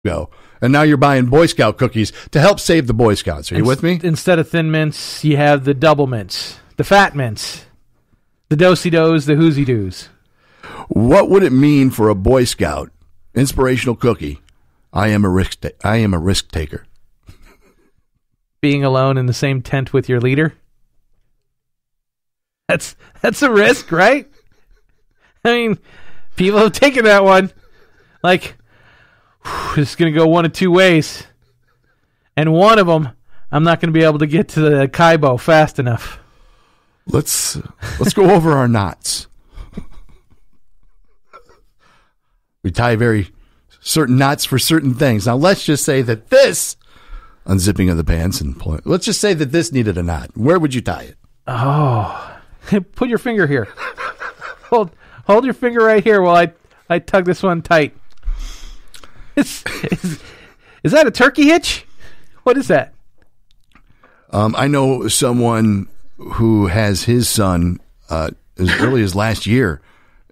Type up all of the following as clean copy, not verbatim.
go. And now you're buying Boy Scout cookies to help save the Boy Scouts. Are you with me? Instead of Thin Mints, you have the Double Mints, the Fat Mints, the Do-si-dos, the Whoozy-doos. What would it mean for a Boy Scout inspirational cookie? I am a risk taker. Being alone in the same tent with your leader? That's a risk, right? I mean, people have taken that one. Like, it's going to go one of two ways. And one of them, I'm not going to be able to get to the Kaibo fast enough. Let's go over our knots. We tie very certain knots for certain things. Now, let's just say that this, unzipping of the pants and pulling, let's just say that this needed a knot. Where would you tie it? Oh, put your finger here. Hold your finger right here while I tug this one tight. Is that a turkey hitch? What is that? I know someone who has his son as early as last year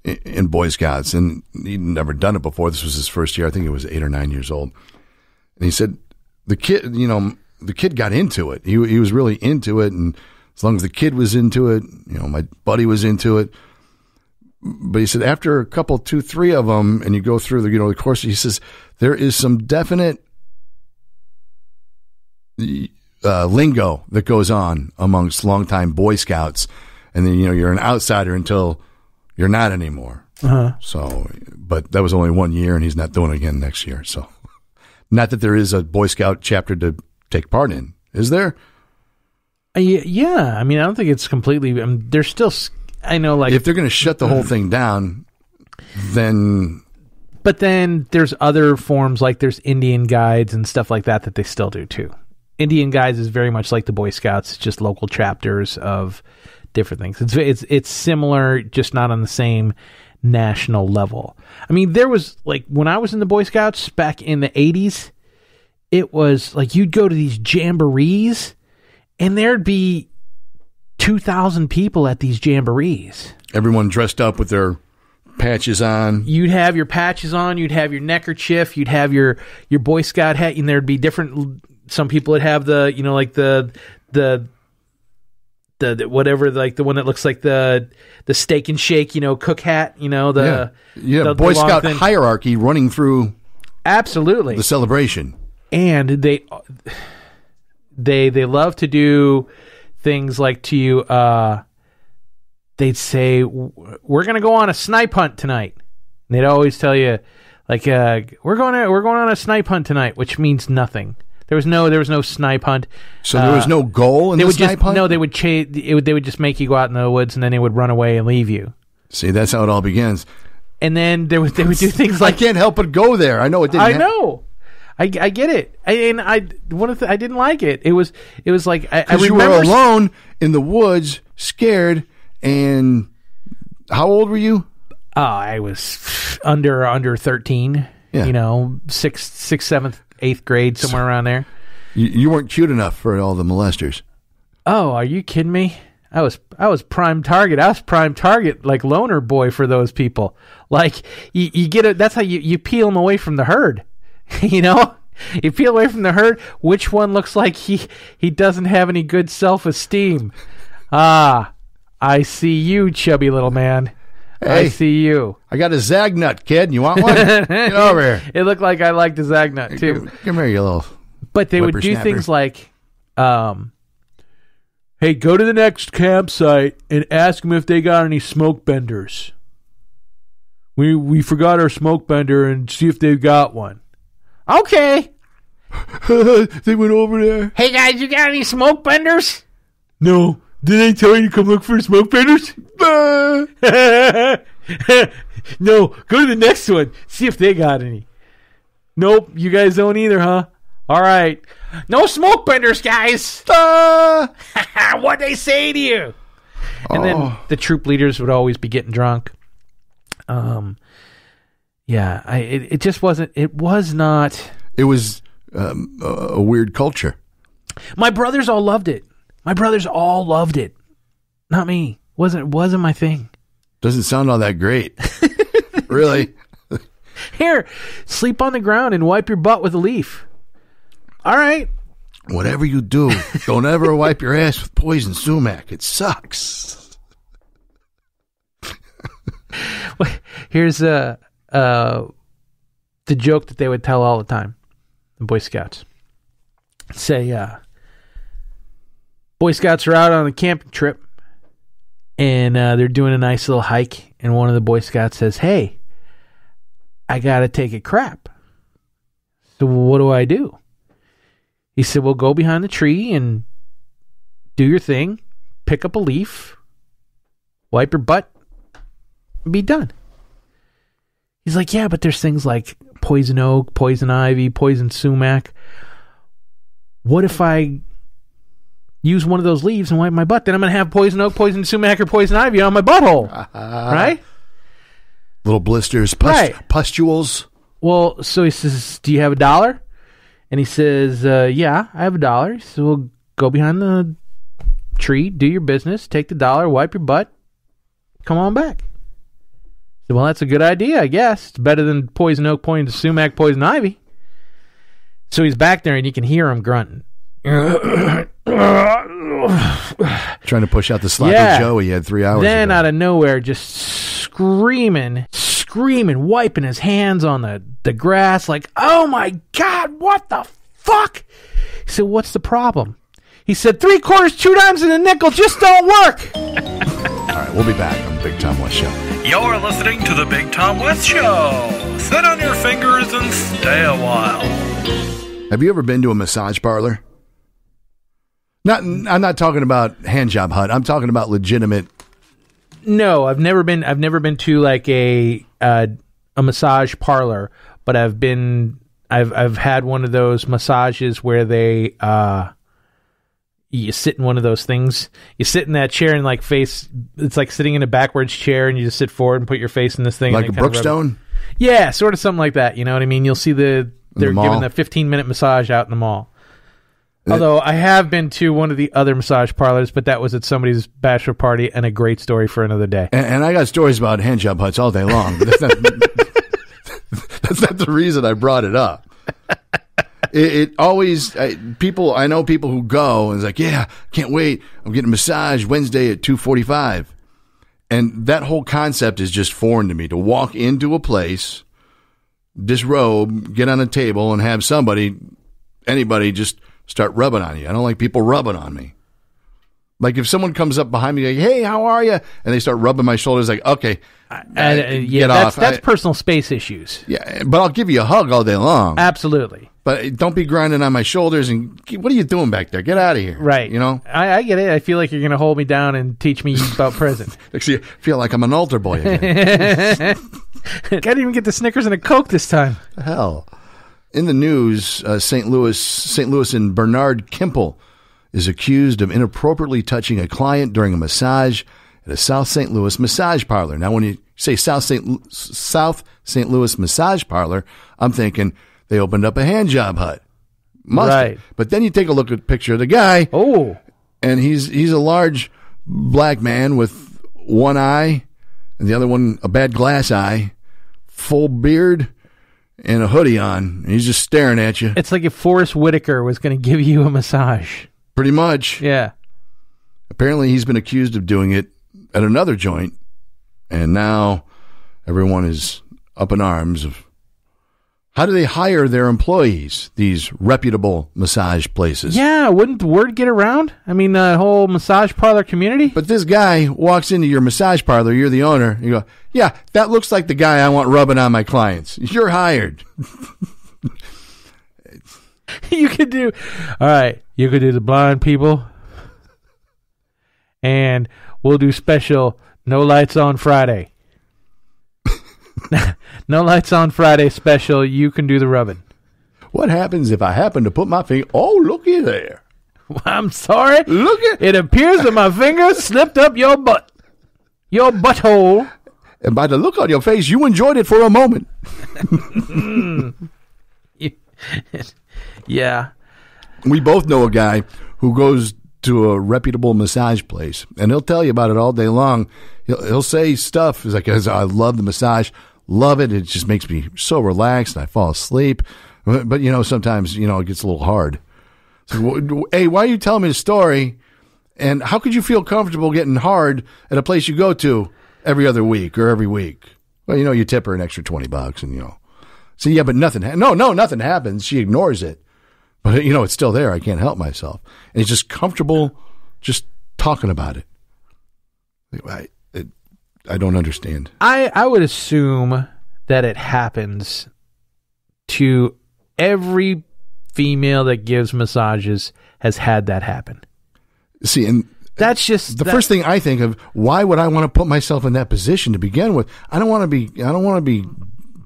in Boy Scouts, and he'd never done it before. This was his first year. I think he was 8 or 9 years old. And he said the kid got into it. He was really into it, and as long as the kid was into it, my buddy was into it. But he said after a couple, 2, 3 of them, and you go through the course, he says there is some definite lingo that goes on amongst longtime Boy Scouts, and then you're an outsider until you're not anymore. Uh-huh. So, but that was only 1 year, and he's not doing it again next year. So, not that there is a Boy Scout chapter to take part in, is there? Yeah, I mean, I don't think it's completely. There's still. I know, like, if they're going to shut the whole thing down, then. But then there's other forms, like there's Indian guides and stuff like that they still do too. Indian guides is very much like the Boy Scouts, it's just local chapters of different things. It's similar, just not on the same national level. I mean, there was, like, when I was in the Boy Scouts back in the 80s, it was like you'd go to these jamborees and there'd be 2,000 people at these jamborees. Everyone dressed up with their patches on. You'd have your patches on, you'd have your neckerchief, you'd have your Boy Scout hat, and there'd be different. Some people would have the like the whatever, like the one that looks like the steak and shake, cook hat, the Boy Scout hierarchy running through. Absolutely, the celebration, and they love to do things like to you. They'd say, "We're going to go on a snipe hunt tonight." And they'd always tell you, like, "We're going on a snipe hunt tonight," which means nothing. There was no snipe hunt. So there was no goal in the snipe hunt? No, they would they would just make you go out in the woods, and then they would run away and leave you. See, that's how it all begins. And then they would do things like, I can't help but go there. I know it didn't. I know. I get it. I didn't like it. It was like I remember you were alone in the woods, scared, and how old were you? I was under 13. Yeah. 6th, 7th, 8th grade, somewhere around there. You weren't cute enough for all the molesters. Oh, are you kidding me? I was prime target. I was prime target, like loner boy for those people. Like you get it. That's how you peel them away from the herd. You peel away from the herd. Which one looks like he doesn't have any good self-esteem? Ah, I see you, chubby little man. Hey, I see you. I got a Zag nut, kid. You want one? Get over here. It looked like I liked the Zag nut too. Come here, you little. But they would do things like, "Hey, go to the next campsite and ask them if they got any smoke benders. We forgot our smoke bender, and see if they've got one." Okay. They went over there. "Hey guys, you got any smoke benders?" "No. Did they tell you to come look for smoke benders?" "No, go to the next one. See if they got any." "Nope, you guys don't either, huh? All right. No smoke benders, guys." What'd they say to you? And then the troop leaders would always be getting drunk. It just wasn't. It was not. It was a weird culture. My brothers all loved it. Not me. Wasn't my thing. Doesn't sound all that great. Really? Here, sleep on the ground and wipe your butt with a leaf. All right. Whatever you do, don't ever wipe your ass with poison sumac. It sucks. Here's the joke that they would tell all the time, the Boy Scouts. Say, Boy Scouts are out on a camping trip, and they're doing a nice little hike, and one of the Boy Scouts says, hey, I got to take a crap. So what do? He said, well, go behind the tree and do your thing, pick up a leaf, wipe your butt, and be done. He's like, yeah, but there's things like poison oak, poison ivy, poison sumac. What if I use one of those leaves and wipe my butt? Then I'm going to have poison oak, poison sumac, or poison ivy on my butthole. Right? Little blisters, pustules. Well, so he says, do you have $1? And he says, yeah, I have $1. He says, well, go behind the tree, do your business, take the $1, wipe your butt, come on back. I said, well, that's a good idea, I guess. It's better than poison oak, poison sumac, poison ivy. So he's back there, and you can hear him grunting. Trying to push out the sloppy Joe he had 3 hours then ago. Out of nowhere, just screaming, wiping his hands on the grass like, oh my God, what the fuck? He said, what's the problem? He said, 3 quarters, 2 dimes, and a nickel just don't work. All right, we'll be back on the Big Tom West Show. You're listening to the Big Tom West Show. Sit on your fingers and stay a while. Have you ever been to a massage parlor? I'm not talking about hand job hut. I'm talking about legitimate. No, I've never been to like a massage parlor, but I've had one of those massages where they you sit in one of those things. You sit in that chair and like face. It's like sitting in a backwards chair, and you just sit forward and put your face in this thing. Like a Brookstone? Yeah, sort of something like that. You know what I mean? You'll see they're giving the 15-minute massage out in the mall. Although I have been to one of the other massage parlors, but that was at somebody's bachelor party, and a great story for another day. And I got stories about hand job huts all day long. But that's not the reason I brought it up. It always people. I know people who go and it's like, yeah, can't wait. I'm getting a massage Wednesday at 2:45, and that whole concept is just foreign to me. To walk into a place, disrobe, get on a table, and have anybody just start rubbing on you. I don't like people rubbing on me. Like if someone comes up behind me like, hey, how are you? And they start rubbing my shoulders like, okay, get off. That's personal space issues. Yeah, but I'll give you a hug all day long. Absolutely. But don't be grinding on my shoulders and what are you doing back there? Get out of here. Right. You know? I get it. I feel like you're going to hold me down and teach me about prison. Actually, I feel like I'm an altar boy again. Can't even get the Snickers and a Coke this time. Hell. In the news, St. Louis and Bernard Kimple is accused of inappropriately touching a client during a massage at a South St. Louis massage parlor. Now, when you say South St. Louis massage parlor, I'm thinking they opened up a hand job hut. Right. But then you take a look at a picture of the guy. Oh. And he's a large black man with one eye and the other one a bad glass eye, full beard, and a hoodie on. And he's just staring at you. It's like if Forrest Whitaker was going to give you a massage. Pretty much. Yeah. Apparently he's been accused of doing it at another joint, and now everyone is up in arms of how do they hire their employees, these reputable massage places? Yeah, wouldn't the word get around? I mean, the whole massage parlor community? But this guy walks into your massage parlor, you're the owner, you go, yeah, that looks like the guy I want rubbing on my clients. You're hired. You could do the blind people, and we'll do special no lights on Friday. No lights on Friday special. You can do the rubbing. What happens if I happen to put my finger? Oh, looky there. I'm sorry. Look at it. Appears that my finger slipped up your butthole. And by the look on your face, you enjoyed it for a moment. Yeah. We both know a guy who goes to a reputable massage place, and he'll tell you about it all day long. He'll say stuff. He's like, I love the massage. love it. It just makes me so relaxed and I fall asleep. But sometimes, it gets a little hard. So, hey, why are you telling me the story? And how could you feel comfortable getting hard at a place you go to every other week or every week? Well, you tip her an extra $20 and, So, yeah, but nothing happens. She ignores it. But, it's still there. I can't help myself. And it's just comfortable just talking about it. I don't understand. I would assume that it happens to every female that gives massages has had that happen. See, and that's just the first thing I think of. Why would I want to put myself in that position to begin with? I don't want to be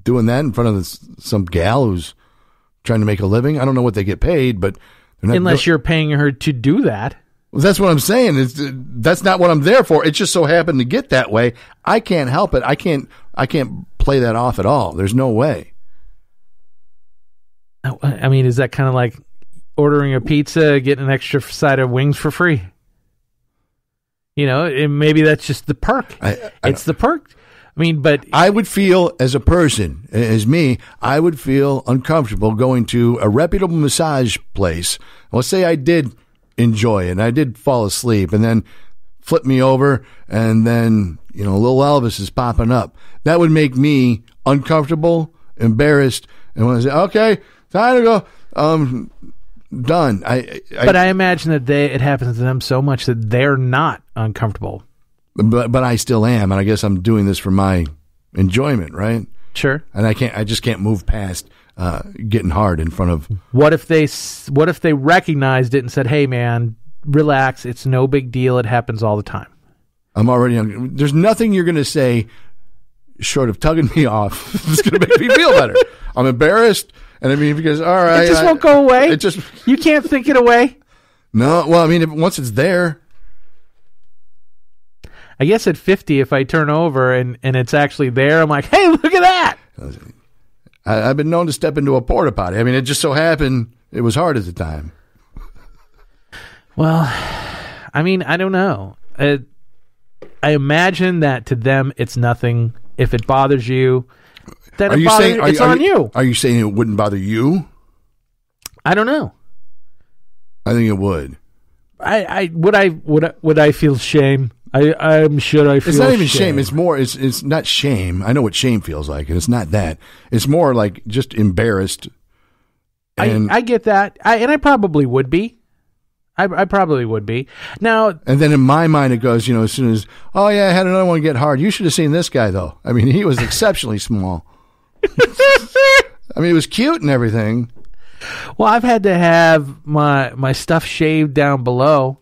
doing that in front of some gal who's trying to make a living. I don't know what they get paid, but unless you're paying her to do that. Well, that's what I'm saying. That's not what I'm there for. It just so happened to get that way. I can't help it. I can't play that off at all. There's no way. I mean, is that kind of like ordering a pizza, getting an extra side of wings for free? And maybe that's just the perk. It's the perk. I mean, but I would feel as a person, as me, I would feel uncomfortable going to a reputable massage place. Let's say I did enjoy it and I did fall asleep and then flip me over and then, little Elvis is popping up. That would make me uncomfortable, embarrassed, and want to say, okay, time to go. Done. But I imagine that it happens to them so much that they're not uncomfortable. But I still am, and I guess I'm doing this for my enjoyment, right? Sure. And I just can't move past getting hard in front of. What if they recognized it and said, "Hey, man, relax. It's no big deal. It happens all the time." I'm already. There's nothing you're going to say short of tugging me off that's going to make me feel better. I'm embarrassed. And I mean, because, all right. It just won't go away? You can't think it away? No. Well, I mean, once it's there. I guess at 50, if I turn over and it's actually there, I'm like, hey, look at that. I've been known to step into a porta potty. I mean, it just so happened it was hard at the time. Well, I mean, I don't know. I imagine that to them, it's nothing. If it bothers you, then it's on you. Are you saying it wouldn't bother you? I don't know. I think it would. Would I feel shame? I'm sure I feel. It's not even shame. It's more. It's not shame. I know what shame feels like, and it's not that. It's more like just embarrassed. And I get that, and I probably would be. I probably would be now. And then in my mind, it goes, as soon as, oh yeah, I had another one get hard. You should have seen this guy though. I mean, he was exceptionally small. I mean, he was cute and everything. Well, I've had to have my stuff shaved down below.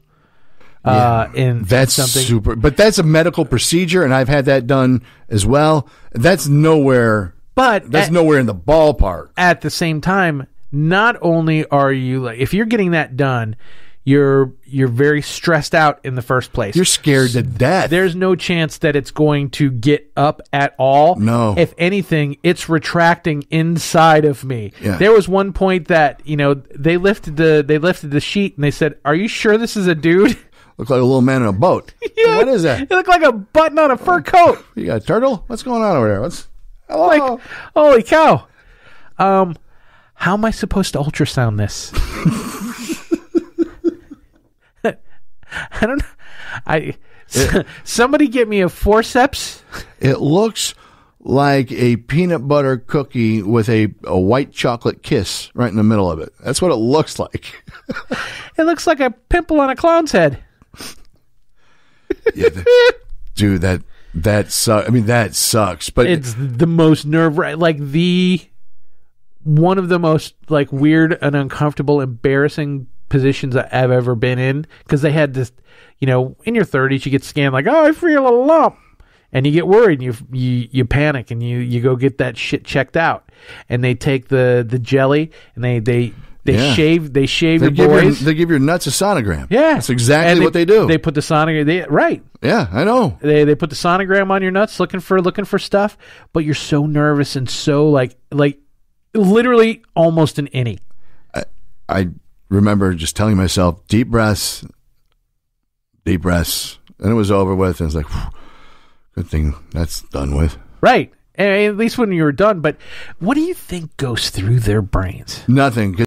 That's something super, but that's a medical procedure, and I've had that done as well. That's nowhere, nowhere in the ballpark. At the same time, not only are you if you're getting that done, you're very stressed out in the first place. You're scared to death. There's no chance that it's going to get up at all. No. If anything, it's retracting inside of me. Yeah. There was one point that, they lifted the sheet and they said, "Are you sure this is a dude?" Looked like a little man in a boat. Yeah, what is that? It looked like a button on a fur coat. You got a turtle? What's going on over there? Hello? Like, holy cow. How am I supposed to ultrasound this? I don't know. Somebody get me a forceps. It looks like a peanut butter cookie with a white chocolate kiss right in the middle of it. That's what it looks like. It looks like a pimple on a clown's head. Yeah, dude, that sucks. I mean, that sucks. But it's the most one of the most weird and uncomfortable, embarrassing positions I've ever been in, because they had this, in your 30s, you get scanned oh, I feel a lump, and you get worried, and you panic, and you go get that shit checked out, and they take the jelly, and they shave your boys. They give your nuts a sonogram. Yeah, that's exactly what they do. They put the sonogram. Right. Yeah, I know. They put the sonogram on your nuts, looking for stuff, but you're so nervous and so like literally almost an innie. I remember just telling myself, deep breaths, and it was over with. And it's like, good thing that's done with. Right. at least when you were done. But what do you think goes through their brains? Nothing.